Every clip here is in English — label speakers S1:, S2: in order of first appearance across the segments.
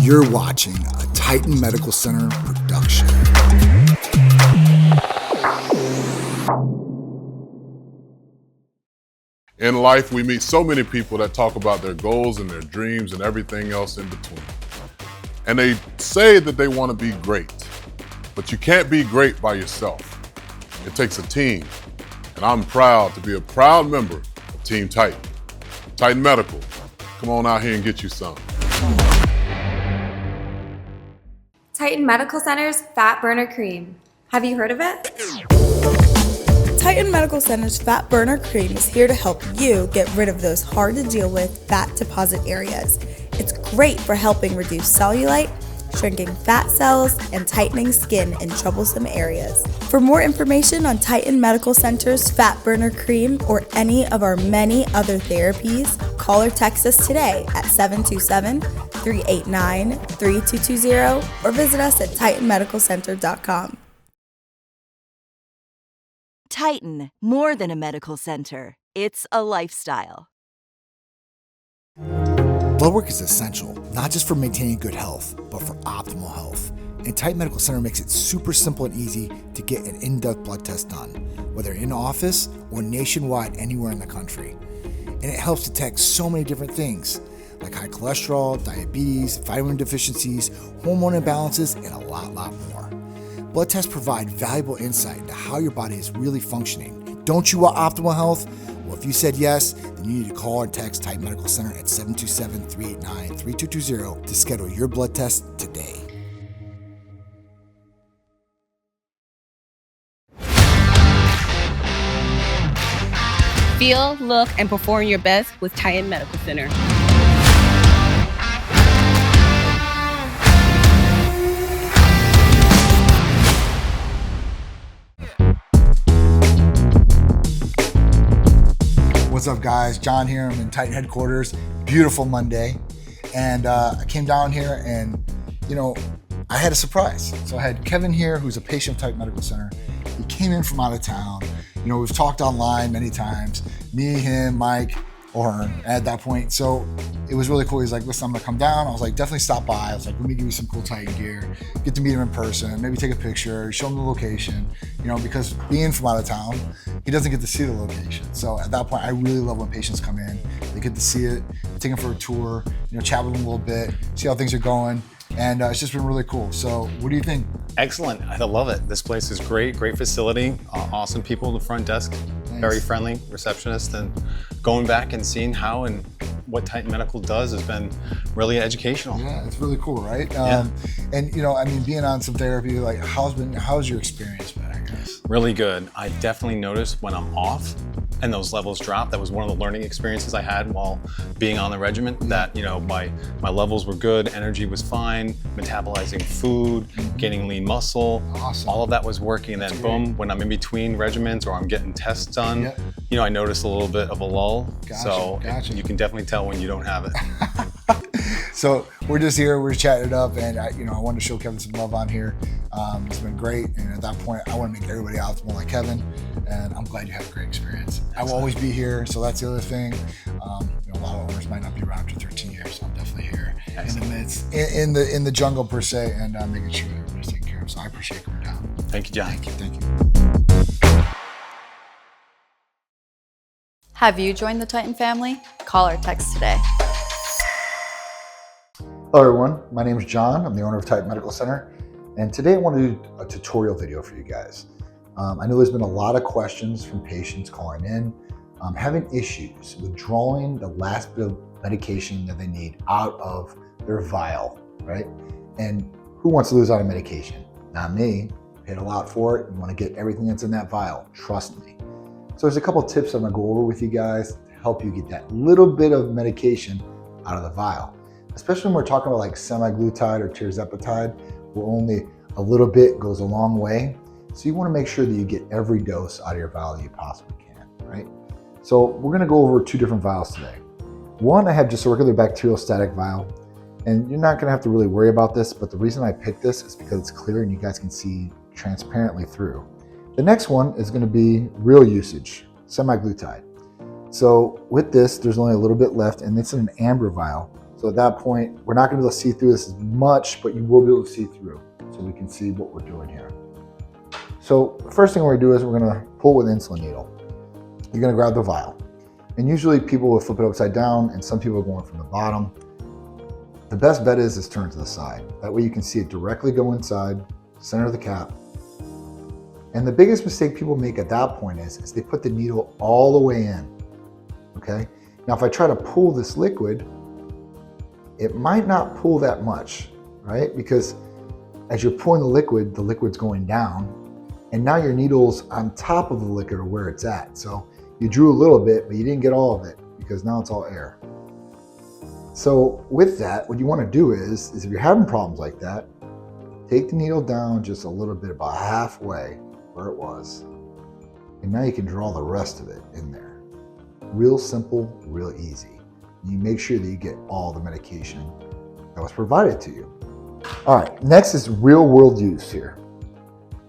S1: You're watching a Titan Medical Center production.
S2: In life, we meet so many people that talk about their goals and their dreams and everything else in between. And they say that they want to be great, but you can't be great by yourself. It takes a team, and I'm proud to be a proud member of Team Titan. Titan Medical, come on out here and get you some.
S3: Titan Medical Center's Fat Burner Cream. Have you heard of it?
S4: Titan Medical Center's Fat Burner Cream is here to help you get rid of those hard to deal with fat deposit areas. It's great for helping reduce cellulite, shrinking fat cells, and tightening skin in troublesome areas. For more information on Titan Medical Center's Fat Burner Cream or any of our many other therapies, call or text us today at 727-389-3220 or visit us at titanmedicalcenter.com.
S5: Titan, more than a medical center. It's a lifestyle.
S1: Bloodwork is essential, not just for maintaining good health, but for optimal health. And Titan Medical Center makes it super simple and easy to get an in-depth blood test done, whether in office or nationwide anywhere in the country. And it helps detect so many different things, like high cholesterol, diabetes, vitamin deficiencies, hormone imbalances, and a lot more. Blood tests provide valuable insight into how your body is really functioning. Don't you want optimal health? Well, if you said yes, then you need to call or text Titan Medical Center at 727-389-3220 to schedule your blood test today.
S6: Feel, look, and perform your best with Titan Medical Center.
S1: What's up, guys? John here. I'm in Titan headquarters. Beautiful Monday. And I came down here and, I had a surprise. So I had Kevin here, who's a patient of Titan Medical Center. He came in from out of town. We've talked online many times. Me, him, Mike, or at that point. So it was really cool. He's like, listen, I'm gonna come down. I was like, definitely stop by. I was like, let me give you some cool Titan gear. Get to meet him in person, maybe take a picture, show him the location, because being from out of town, he doesn't get to see the location. So at that point, I really love when patients come in. They get to see it, take them for a tour, chat with them a little bit, see how things are going. And it's just been really cool. So what do you think?
S7: Excellent. I love it. This place is great facility, awesome people at the front desk, nice. Very friendly receptionist, and going back and seeing how and what Titan Medical does has been really educational.
S1: Yeah, it's really cool, right?
S7: Yeah.
S1: And being on some therapy, like how's your experience been, I guess?
S7: Really good. I definitely noticed when I'm off and those levels drop. That was one of the learning experiences I had while being on the regimen, that my levels were good, energy was fine, metabolizing food, gaining lean muscle.
S1: Awesome.
S7: All of that was working. And then boom, when I'm in between regimens or I'm getting tests done, I noticed a little bit of a lull.
S1: Gotcha.
S7: You can definitely tell when you don't have it.
S1: So we're just here, we're chatting it up, and I wanted to show Kevin some love on here. It's been great, and at that point, I want to make everybody optimal like Kevin, and I'm glad you had a great experience. I will always be here, so that's the other thing. A lot of owners might not be around after 13 years, so I'm definitely here in the midst, in the jungle per se, and making sure that everybody's taken care of. So I appreciate coming down.
S7: Thank you, John.
S1: Thank you.
S8: Have you joined the Titan family? Call or text today.
S1: Hello everyone, my name is John. I'm the owner of Titan Medical Center, and today I want to do a tutorial video for you guys. I know there's been a lot of questions from patients calling in, having issues with drawing the last bit of medication that they need out of their vial, right? And who wants to lose out of medication? Not me. Paid a lot for it. You want to get everything that's in that vial. Trust me. So there's a couple of tips I'm going to go over with you guys to help you get that little bit of medication out of the vial. Especially when we're talking about like semaglutide or tirzepatide, where only a little bit goes a long way. So you want to make sure that you get every dose out of your vial that you possibly can, right? So we're going to go over two different vials today. One, I have just a regular bacterial static vial, and you're not going to have to really worry about this, but the reason I picked this is because it's clear and you guys can see transparently through. The next one is going to be real usage, semaglutide. So with this, there's only a little bit left, and it's in an amber vial. So at that point, we're not gonna be able to see through this as much, but you will be able to see through. So we can see what we're doing here. So the first thing we're gonna do is we're gonna pull with an insulin needle. You're gonna grab the vial. And usually people will flip it upside down and some people are going from the bottom. The best bet is turn to the side. That way you can see it directly go inside, center of the cap. And the biggest mistake people make at that point is they put the needle all the way in, okay? Now if I try to pull this liquid, it might not pull that much, right? Because as you're pulling the liquid's going down, and now your needle's on top of the liquid or where it's at. So you drew a little bit, but you didn't get all of it because now it's all air. So with that, what you want to do is if you're having problems like that, take the needle down just a little bit, about halfway where it was. And now you can draw the rest of it in there. Real simple, real easy. You make sure that you get all the medication that was provided to you. All right, next is real world use here.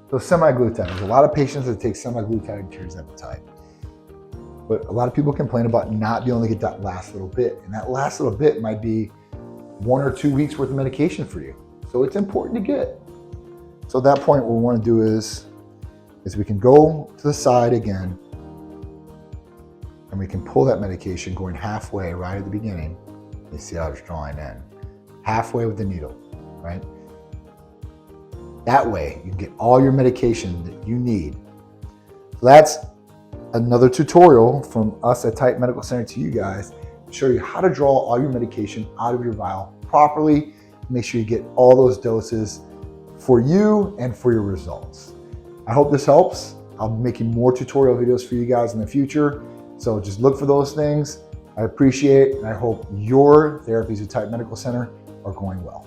S1: So semaglutide, there's a lot of patients that take semaglutide to cure appetite. But a lot of people complain about not being able to get that last little bit. And that last little bit might be 1 or 2 weeks worth of medication for you. So it's important to get. So at that point, what we want to do is we can go to the side again and we can pull that medication going halfway right at the beginning. You see how it's drawing in. Halfway with the needle, right? That way you can get all your medication that you need. So that's another tutorial from us at Titan Medical Center to you guys to show you how to draw all your medication out of your vial properly. Make sure you get all those doses for you and for your results. I hope this helps. I'll be making more tutorial videos for you guys in the future. So just look for those things. I appreciate it, and I hope your therapies at Titan Medical Center are going well.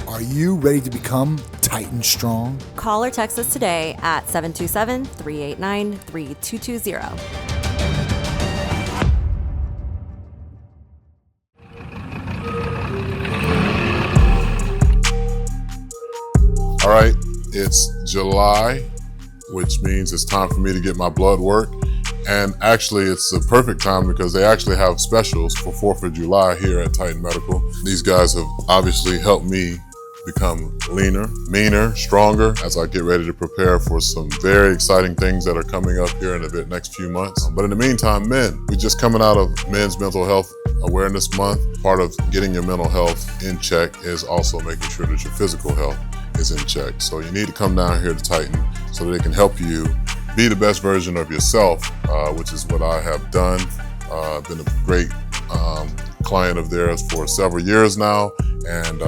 S1: Are you ready to become TitanStrong?
S9: Call or text us today at 727-389-3220.
S2: All right, it's July, which means it's time for me to get my blood work. And actually, it's the perfect time because they actually have specials for 4th of July here at Titan Medical. These guys have obviously helped me become leaner, meaner, stronger as I get ready to prepare for some very exciting things that are coming up here in the next few months. But in the meantime, men, we're just coming out of Men's Mental Health Awareness Month. Part of getting your mental health in check is also making sure that your physical health is in check. So you need to come down here to Titan so that they can help you be the best version of yourself, which is what I have done. I've been a great client of theirs for several years now, and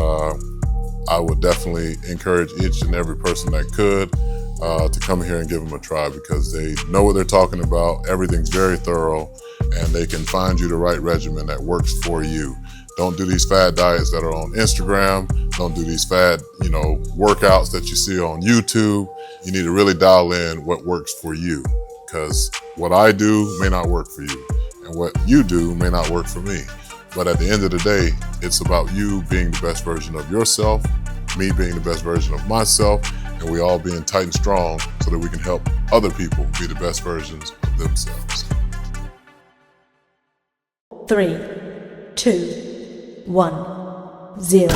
S2: I would definitely encourage each and every person that could to come here and give them a try because they know what they're talking about. Everything's very thorough, and they can find you the right regimen that works for you. Don't do these fad diets that are on Instagram. Don't do these fad, workouts that you see on YouTube. You need to really dial in what works for you, because what I do may not work for you, and what you do may not work for me. But at the end of the day, it's about you being the best version of yourself, me being the best version of myself, and we all being TitanStrong so that we can help other people be the best versions of themselves.
S10: 3, 2, 1, 0.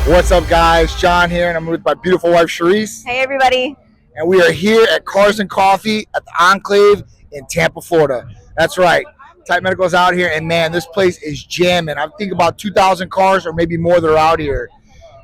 S11: What's up, guys? John here, and I'm with my beautiful wife, Charisse.
S12: Hey, everybody.
S11: And we are here at Cars and Coffee at the Enclave in Tampa, Florida. That's right. Titan Medical's out here, and man, this place is jamming. I think about 2,000 cars or maybe more that are out here.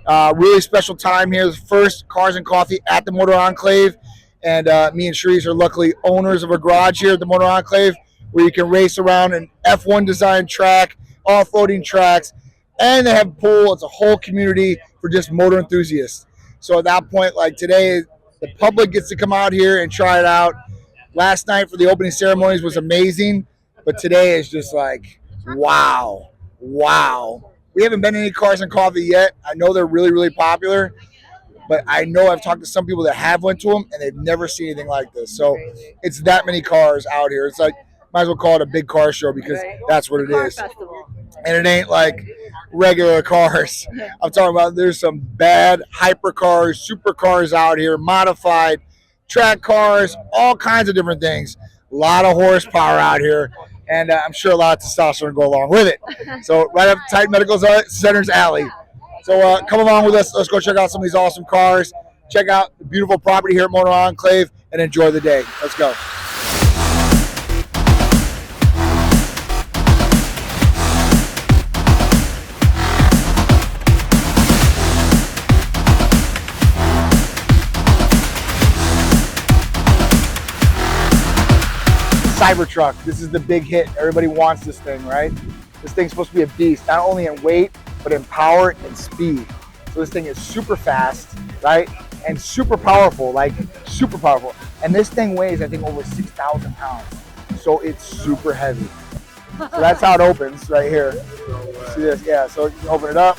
S11: Really special time here. The first Cars and Coffee at the Motor Enclave. And me and Charisse are luckily owners of a garage here at the Motor Enclave where you can race around an F1 design track, off-roading tracks, and they have a pool. It's a whole community for just motor enthusiasts. So at that point, like today, the public gets to come out here and try it out. Last night for the opening ceremonies was amazing, but today is just like, wow, wow. We haven't been to any Cars and Coffee yet. I know they're really, really popular, but I know I've talked to some people that have went to them and they've never seen anything like this. So it's that many cars out here. It's like, might as well call it a big car show because that's what it is. And it ain't like regular cars. I'm talking about there's some bad hyper cars, super cars out here, modified track cars, all kinds of different things. A lot of horsepower out here, and I'm sure a lot of testosterone go along with it. So right up Titan Medical Center's alley. So come along with us. Let's go check out some of these awesome cars. Check out the beautiful property here at Motor Enclave and enjoy the day. Let's go. Cybertruck. This is the big hit. Everybody wants this thing, right? This thing's supposed to be a beast, not only in weight, but in power and speed. So this thing is super fast, right? And super powerful, like super powerful. And this thing weighs, I think, over 6,000 pounds. So it's super heavy. So that's how it opens right here. See this? Yeah, so you can open it up.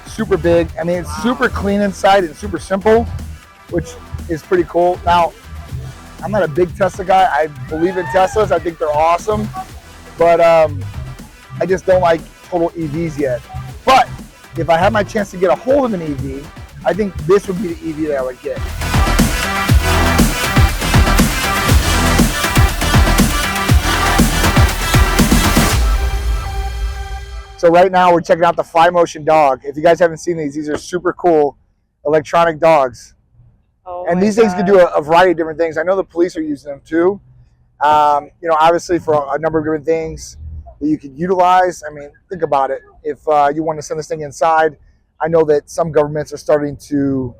S11: Super big. I mean, it's super clean inside and super simple, which is pretty cool. Now, I'm not a big Tesla guy. I believe in Teslas. I think they're awesome. But I just don't like total EVs yet. But if I had my chance to get a hold of an EV, I think this would be the EV that I would get. So right now we're checking out the Fly Motion dog. If you guys haven't seen these are super cool electronic dogs. And these things can do a variety of different things. I know the police are using them too. You know, obviously for a number of different things that you could utilize. I mean, think about it. If you want to send this thing inside, I know that some governments are starting to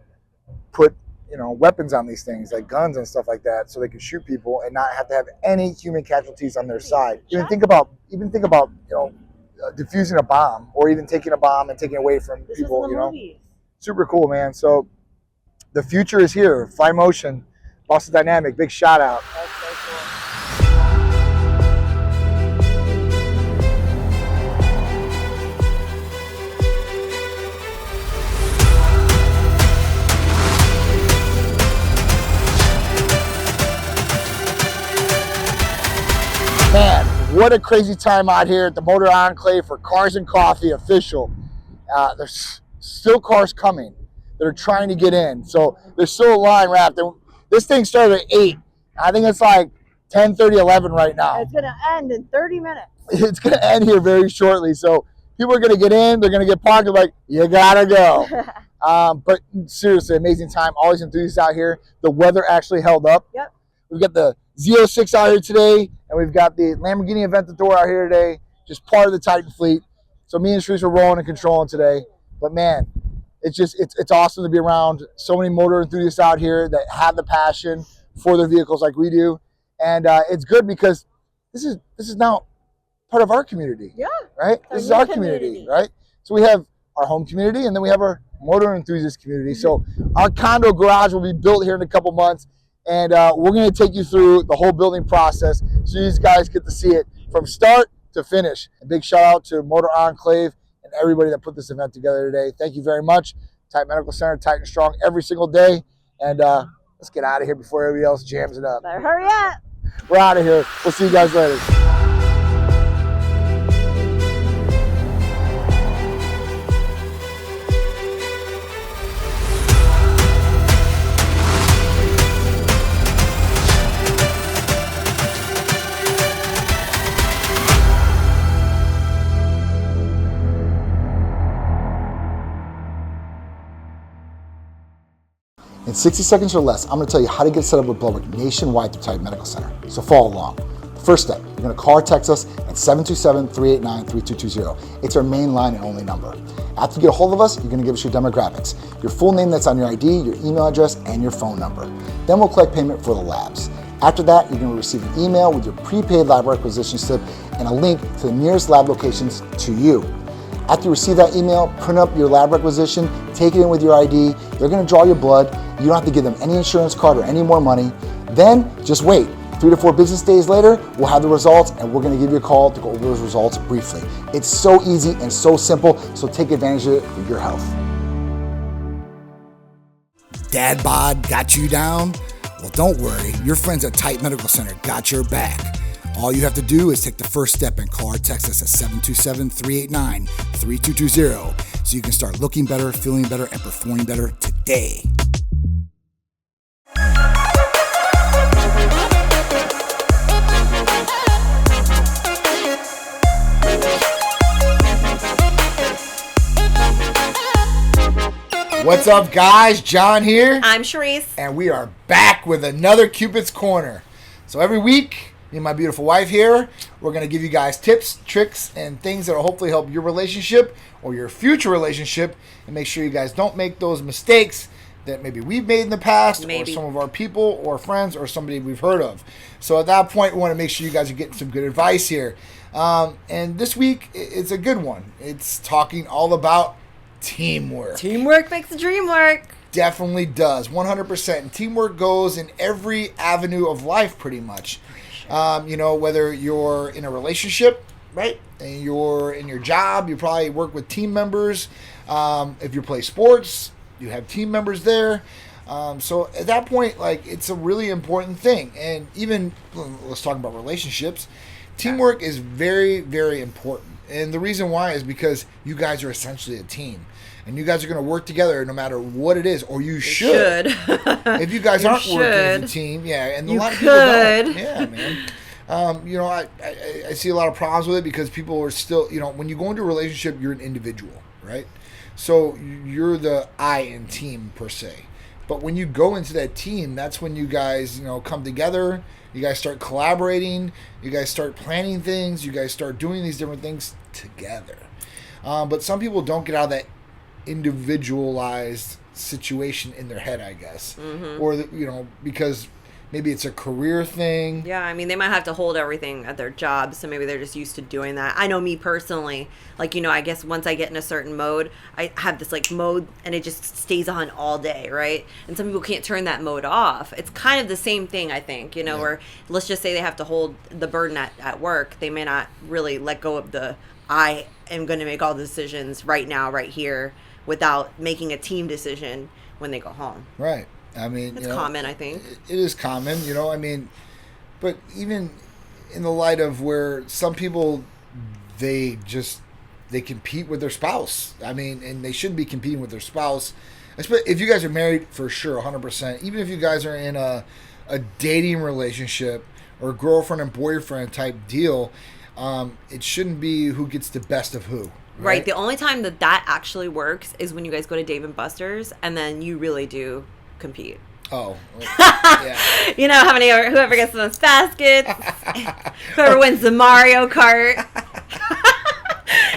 S11: put, you know, weapons on these things, like guns and stuff like that, so they can shoot people and not have to have any human casualties on their side. Even think about, you know, diffusing a bomb, or even taking a bomb and taking it away from people. You know, super cool, man. So the future is here. Fly Motion, Boston Dynamic, big shout out. That's so cool. Man, what a crazy time out here at the Motor Enclave for Cars and Coffee official. There's still cars coming that are trying to get in. So there's still a line wrapped. This thing started at 8. I think it's like 10:30, 11 right now.
S12: It's going to end in 30 minutes.
S11: It's going to end here very shortly. So people are going to get in. They're going to get parked. They're like, you got to go. But seriously, amazing time. Always enthusiasts out here. The weather actually held up.
S12: Yep.
S11: We've got the Z06 out here today, and we've got the Lamborghini Aventador out here today, just part of the Titan fleet. So me and Shrees are rolling and controlling today. But man, it's awesome to be around so many motor enthusiasts out here that have the passion for their vehicles like we do. And it's good because this is now part of our community.
S12: Yeah.
S11: Right? This is our community, right? So we have our home community, and then we have our motor enthusiast community. So our condo garage will be built here in a couple months, and we're going to take you through the whole building process so you guys get to see it from start to finish. A big shout out to Motor Enclave and everybody that put this event together today. Thank you very much. Titan Medical Center, TitanStrong every single day. And let's get out of here before everybody else jams it up.
S12: Better hurry up.
S11: We're out of here. We'll see you guys later.
S1: In 60 seconds or less, I'm going to tell you how to get set up with Bloodwork nationwide through Titan Medical Center. So follow along. First step, you're going to call or text us at 727-389-3220. It's our main line and only number. After you get a hold of us, you're going to give us your demographics, your full name that's on your ID, your email address, and your phone number. Then we'll collect payment for the labs. After that, you're going to receive an email with your prepaid lab requisition slip and a link to the nearest lab locations to you. After you receive that email, print up your lab requisition, take it in with your ID. They're going to draw your blood. You don't have to give them any insurance card or any more money. Then just wait. 3 to 4 business days later, we'll have the results, and we're going to give you a call to go over those results briefly. It's so easy and so simple, so take advantage of it for your health.
S11: dad bod got you down? Well, don't worry. Your friends at Titan Medical Center got your back. All you have to do is take the first step and call or text us at 727-389-3220 so you can start looking better, feeling better, and performing better today. What's up, guys? John here.
S9: I'm Charisse.
S11: And we are back with another Cupid's Corner. So every week, me and my beautiful wife here, we're going to give you guys tips, tricks, and things that will hopefully help your relationship or your future relationship and make sure you guys don't make those mistakes that maybe we've made in the past or some of our people or friends or somebody we've heard of. So at that point, we want to make sure you guys are getting some good advice here. And this week, it's a good one. It's talking all about teamwork.
S9: Teamwork makes the dream work.
S11: Definitely does. 100%. And teamwork goes in every avenue of life pretty much. Whether you're in a relationship, right? And you're in your job, you probably work with team members. If you play sports, you have team members there. So at that point, it's a really important thing. And even, let's talk about relationships. Teamwork is very, very important. And the reason why is because you guys are essentially a team. And you guys are going to work together no matter what it is, or you should. If you guys aren't working as a team, and a lot of people don't. Yeah, man. I see a lot of problems with it because people are still, when you go into a relationship, you're an individual, right? So you're the I in team per se. But when you go into that team, that's when you guys, come together. You guys start collaborating. You guys start planning things. You guys start doing these different things together. But some people don't get out of that individualized situation in their head, I guess. Mm-hmm. Or, because maybe it's a career thing.
S9: Yeah, I mean, they might have to hold everything at their job, so maybe they're just used to doing that. I know me personally, I guess once I get in a certain mode, I have this, mode, and it just stays on all day, right? And some people can't turn that mode off. It's kind of the same thing, I think, where let's just say they have to hold the burden at work. They may not really let go of the, I am going to make all the decisions right now, right here, without making a team decision when they go home.
S11: Right. I mean,
S9: it's common, I think.
S11: It is common, but even in the light of where some people, they compete with their spouse. I mean, and they shouldn't be competing with their spouse. If you guys are married, for sure, 100%. Even if you guys are in a dating relationship or girlfriend and boyfriend type deal, it shouldn't be who gets the best of who.
S9: Right. The only time that actually works is when you guys go to Dave & Buster's, and then you really do compete.
S11: Oh, yeah.
S9: Whoever gets the most baskets, whoever wins the Mario Kart,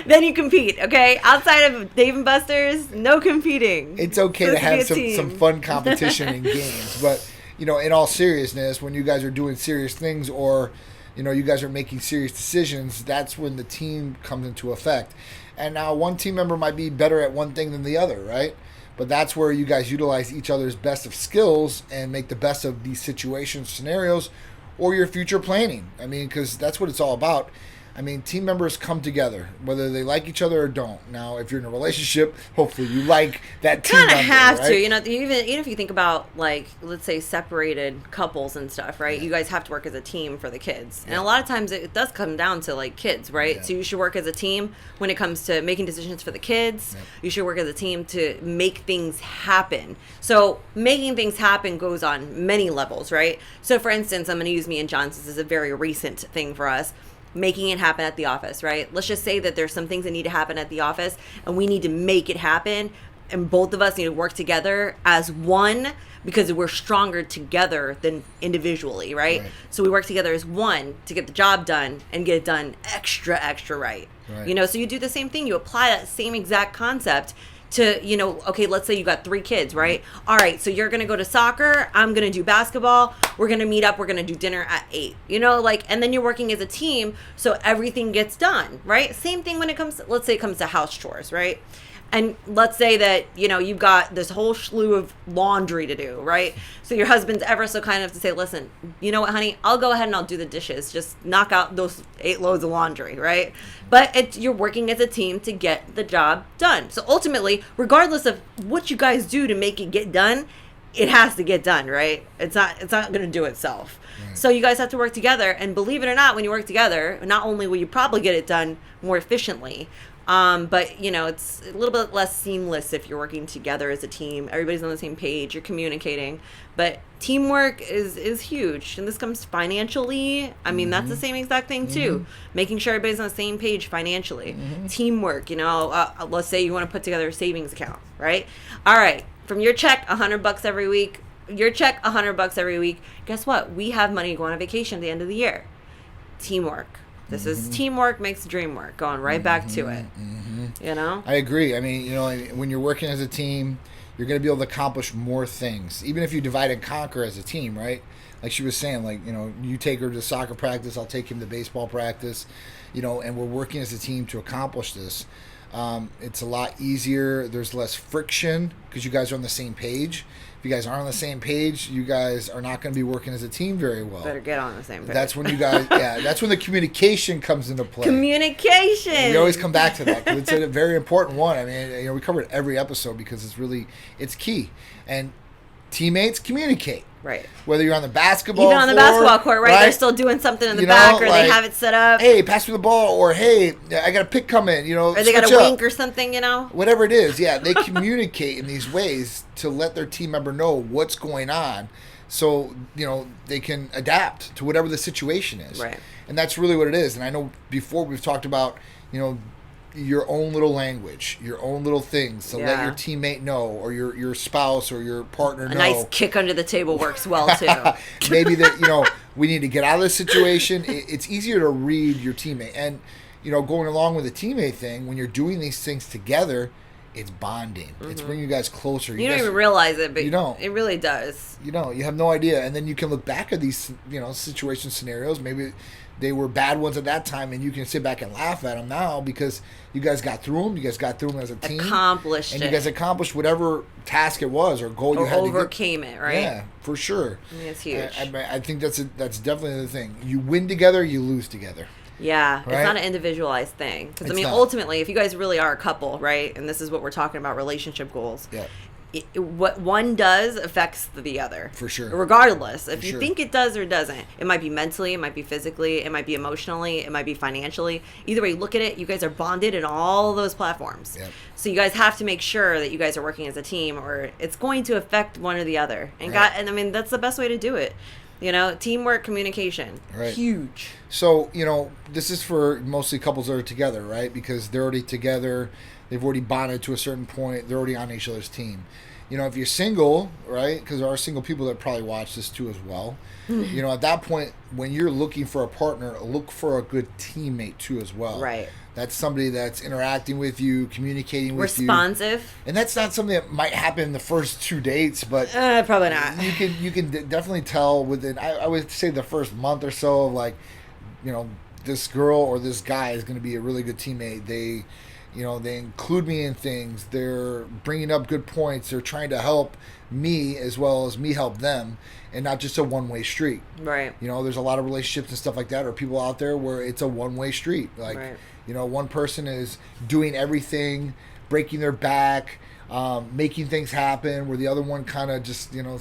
S9: then you compete, okay? Outside of Dave & Buster's, no competing.
S11: It's okay to have some fun competition in games, but, in all seriousness, when you guys are doing serious things or, you guys are making serious decisions, that's when the team comes into effect. And now one team member might be better at one thing than the other, right? But that's where you guys utilize each other's best of skills and make the best of these situations, scenarios, or your future planning. I mean, because that's what it's all about. I mean, team members come together, whether they like each other or don't. Now, if you're in a relationship, hopefully you like that team member,
S9: kind of have
S11: right?
S9: to. Even if you think about, let's say separated couples and stuff, right? Yeah. You guys have to work as a team for the kids. And a lot of times it does come down to, kids, right? Yeah. So you should work as a team when it comes to making decisions for the kids. Yeah. You should work as a team to make things happen. So making things happen goes on many levels, right? So, for instance, I'm going to use me and John, since this is a very recent thing for us. Making it happen at the office, right? Let's just say that there's some things that need to happen at the office and we need to make it happen, and both of us need to work together as one because we're stronger together than individually, right? So we work together as one to get the job done and get it done extra right. So you do the same thing. You apply that same exact concept to, okay, let's say you got 3 kids, right? All right, so you're going to go to soccer. I'm going to do basketball. We're going to meet up. We're going to do dinner at 8, and then you're working as a team. So everything gets done, right? Same thing when it comes to, let's say it comes to house chores, right? And let's say that, you've got this whole slew of laundry to do, right? So your husband's ever so kind enough to say, listen, you know what, honey, I'll go ahead and I'll do the dishes. Just knock out those 8 loads of laundry, right? But you're working as a team to get the job done. So ultimately, regardless of what you guys do to make it get done, it has to get done, right? It's not going to do itself. Right. So you guys have to work together, and believe it or not, when you work together, not only will you probably get it done more efficiently, but you know, it's a little bit less seamless if you're working together as a team. Everybody's on the same page, you're communicating. But teamwork is huge, and this comes financially. I mean, that's the same exact thing too. Making sure everybody's on the same page financially. Teamwork, you know, let's say you want to put together a savings account, right? All right, from your check, $100 every week. Your check, $100 every week. Guess what? We have money to go on a vacation at the end of the year. Teamwork. This is teamwork makes the dream work. Going right back to it. You know?
S11: I agree. I mean, you know, when you're working as a team, you're going to be able to accomplish more things. Even if you divide and conquer as a team, right? Like she was saying, like, you know, you take her to soccer practice, I'll take him to baseball practice, you know, and we're working as a team to accomplish this. It's a lot easier. There's less friction because you guys are on the same page. If you guys aren't on the same page, you guys are not going to be working as a team very well.
S9: Better get on the same page.
S11: That's when you guys, that's when the communication comes into play.
S9: Communication.
S11: And we always come back to that because it's a very important one. I mean, you know, we cover it every episode because it's key. And teammates communicate.
S9: Right.
S11: Whether you're on the basketball
S9: even on the basketball court, right? They're still doing something in the back, or like, they have it set up.
S11: Hey, pass me the ball, or hey, I got a pick coming, you know.
S9: Or they got a wink or something, you know.
S11: Whatever it is, yeah, they communicate in these ways to let their team member know what's going on, so you know they can adapt to whatever the situation is.
S9: Right.
S11: And that's really what it is. And I know before we've talked about, you know, your own little language, your own little things to let your teammate know, or your spouse or your partner know.
S9: A nice kick under the table works well too.
S11: Maybe that, you know, we need to get out of this situation. It's easier to read your teammate. And, you know, going along with the teammate thing, when you're doing these things together, it's bonding. It's bringing you guys closer.
S9: You don't even realize it, but
S11: you don't.
S9: It really does.
S11: You know, you have no idea. And then you can look back at these, you know, situation scenarios. Maybe they were bad ones at that time, and you can sit back and laugh at them now because you guys got through them. You guys got through them as a team.
S9: Accomplished
S11: and
S9: it.
S11: you guys accomplished whatever task it was or goal you had to get.
S9: Overcame it, right?
S11: Yeah, for sure.
S9: I mean, it's huge.
S11: I think that's definitely the thing. You win together, you lose together.
S9: Yeah,
S11: right?
S9: It's not an individualized thing. Because, I mean,
S11: not.
S9: ultimately, if you guys really are a couple, right, and this is what we're talking about, relationship goals,
S11: yeah.
S9: What one does affects the other.
S11: For sure.
S9: Regardless. If you think it does or doesn't. It might be mentally, it might be physically, it might be emotionally, it might be financially. Either way you look at it, you guys are bonded in all those platforms.
S11: Yep.
S9: So you guys have to make sure that you guys are working as a team, or it's going to affect one or the other. And and I mean, that's the best way to do it. You know, teamwork, communication.
S11: Right.
S9: Huge.
S11: So, you know, this is for mostly couples that are together, right? Because they're already together. They've already bonded to a certain point. They're already on each other's team. You know, if you're single, right, because there are single people that probably watch this too as well. You know, at that point, when you're looking for a partner, look for a good teammate too as well.
S9: Right.
S11: That's somebody that's interacting with you, communicating with you.
S9: Responsive.
S11: And that's not something that might happen in the first 2 dates, but
S9: probably not.
S11: You can definitely tell within, I would say, the first month or so of, like, you know, this girl or this guy is going to be a really good teammate. They, you know, they include me in things. They're bringing up good points. They're trying to help me as well as me help them, and not just a one-way street.
S9: Right.
S11: You know, there's a lot of relationships and stuff like that, or people out there where it's a one-way street. Like, you know, one person is doing everything, breaking their back, making things happen, where the other one kind of just, you know,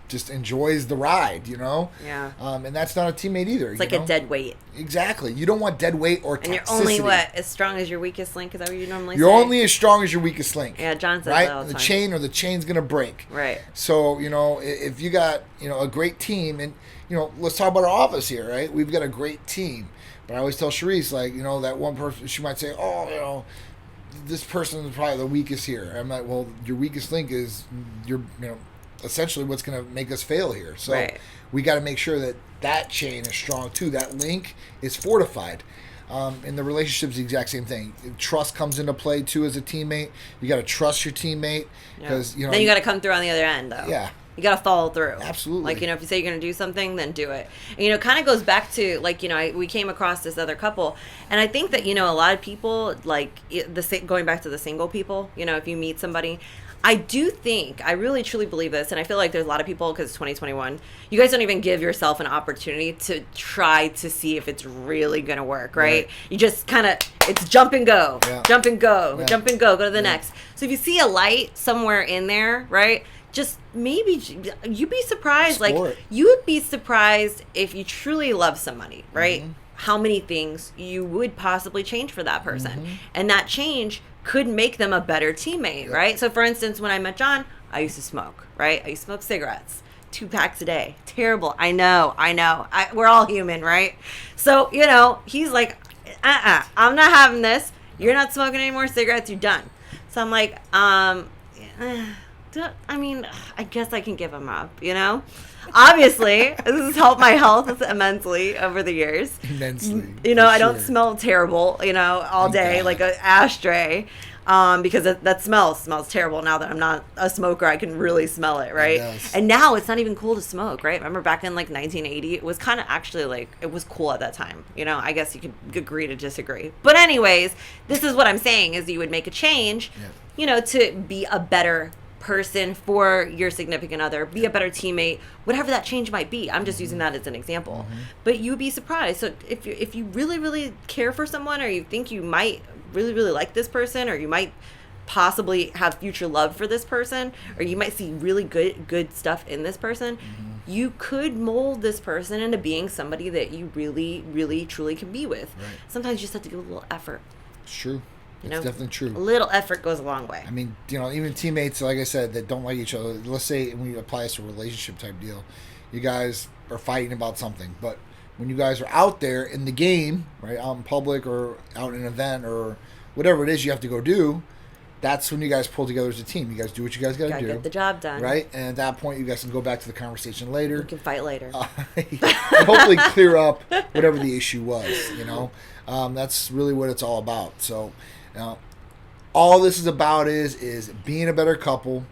S11: just enjoys the ride, you know?
S9: Yeah.
S11: And that's not a teammate either.
S9: It's like a dead weight.
S11: Exactly. You don't want dead weight or toxicity.
S9: And you're only, as strong as your weakest link? Is that what you normally say?
S11: You're only as strong as your weakest link.
S9: Yeah, John says
S11: right?
S9: that all the
S11: The
S9: time.
S11: chain's going to break.
S9: Right.
S11: So, you know, if you got, you know, a great team, and, you know, let's talk about our office here, right? We've got a great team. But I always tell Charisse, like, you know, that one person, she might say, oh, you know, this person is probably the weakest here. I'm like, well, your weakest link is your, you know, essentially what's going to make us fail here. So we got to make sure that that chain is strong too. That link is fortified. And the relationship's the exact same thing. Trust comes into play too as a teammate. You got to trust your teammate because you know.
S9: Then you got to come through on the other end, though.
S11: Yeah.
S9: You got to follow through.
S11: Absolutely.
S9: Like, you know, if you say you're going to do something, then do it. And, you know, it kind of goes back to, like, you know, we came across this other couple. And I think that, you know, a lot of people, like, going back to the single people, you know, if you meet somebody, I do think, I really truly believe this, and I feel like there's a lot of people, because it's 2021, you guys don't even give yourself an opportunity to try to see if it's really going to work, right? You just kind of, it's jump and go, jump and go, jump and go to the next. So if you see a light somewhere in there, right, just maybe you'd be surprised.
S1: Explore
S9: Like
S1: it.
S9: you would be surprised if you truly love somebody, right? How many things you would possibly change for that person, and that change could make them a better teammate, right? So for instance, when I met John, I used to smoke, right? I used to smoke cigarettes, 2 packs a day. Terrible. I know. We're all human, right? So, you know, he's like, I'm not having this. You're not smoking any more cigarettes. You're done. So I'm like, I mean, I guess I can give them up, you know? Obviously, this has helped my health immensely over the years.
S11: Immensely.
S9: You know, I don't smell terrible, you know, all day like an ashtray. Because that smells terrible. Now that I'm not a smoker, I can really smell it, right? And now it's not even cool to smoke, right? Remember back in like 1980, it was kind of actually like, it was cool at that time. You know, I guess you could agree to disagree. But anyways, this is what I'm saying is you would make a change, you know, to be a better person for your significant other, be a better teammate, whatever that change might be. I'm just using that as an example. But you'd be surprised. So if you really, really care for someone, or you think you might really, really like this person, or you might possibly have future love for this person, or you might see really good stuff in this person, you could mold this person into being somebody that you really, really, truly can be with. Sometimes you just have to give a little effort.
S11: It's true.
S9: You
S11: It's
S9: know,
S11: definitely true.
S9: A little effort goes a long way.
S11: I mean, you know, even teammates, like I said, that don't like each other. Let's say when you apply this to a relationship type deal, you guys are fighting about something, but when you guys are out there in the game, right, out in public or out in an event or whatever it is you have to go do, that's when you guys pull together as a team. You guys do what you guys got to do.
S9: Get the job done.
S11: Right? And at that point, you guys can go back to the conversation later.
S9: You can fight later.
S11: And hopefully clear up whatever the issue was, you know. That's really what it's all about. So, all this is about is being a better couple,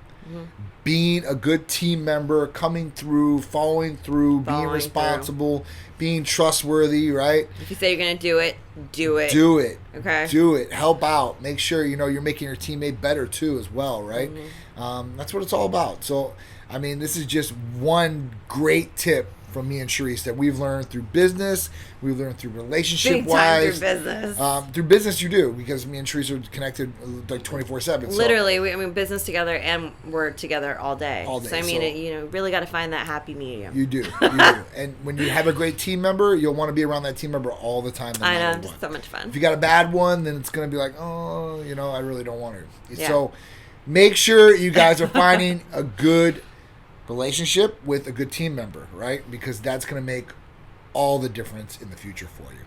S11: being a good team member, coming through, following through, being responsible, being trustworthy, right?
S9: If you say you're going to do it, do it.
S11: Do it.
S9: Okay.
S11: Do it. Help out. Make sure, you know, you're making your teammate better too as well, right? That's what it's all about. So, I mean, this is just one great tip from me and Sharice that we've learned through business, we've learned through relationship-wise.
S9: Through business.
S11: Through business you do, because me and Sharice are connected like 24/7.
S9: Literally, we business together and we're together all day.
S11: All day.
S9: So, I mean, you know, really got to find that happy medium.
S11: You do. You do. And when you have a great team member, you'll want to be around that team member all the time.
S9: I know, it's so much fun.
S11: If you got a bad one, then it's going to be like, oh, you know, I really don't want her.
S9: Yeah.
S11: So make sure you guys are finding a good relationship with a good team member, right? Because that's going to make all the difference in the future for you.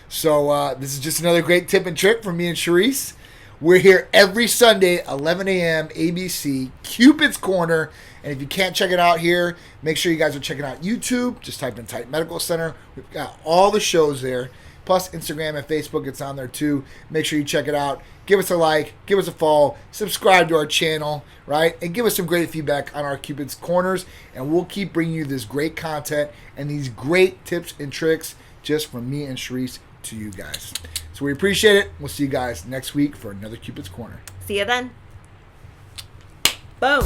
S11: So this is just another great tip and trick from me and Sharice. We're here every Sunday, 11 a.m. ABC, Cupid's Corner. And if you can't check it out here, make sure you guys are checking out YouTube. Just type in Titan Medical Center. We've got all the shows there. Plus Instagram and Facebook, it's on there too. Make sure you check it out. Give us a like, give us a follow, subscribe to our channel, right? And give us some great feedback on our Cupid's Corners. And we'll keep bringing you this great content and these great tips and tricks just from me and Sharice to you guys. So we appreciate it. We'll see you guys next week for another Cupid's Corner.
S9: See you then. Boom.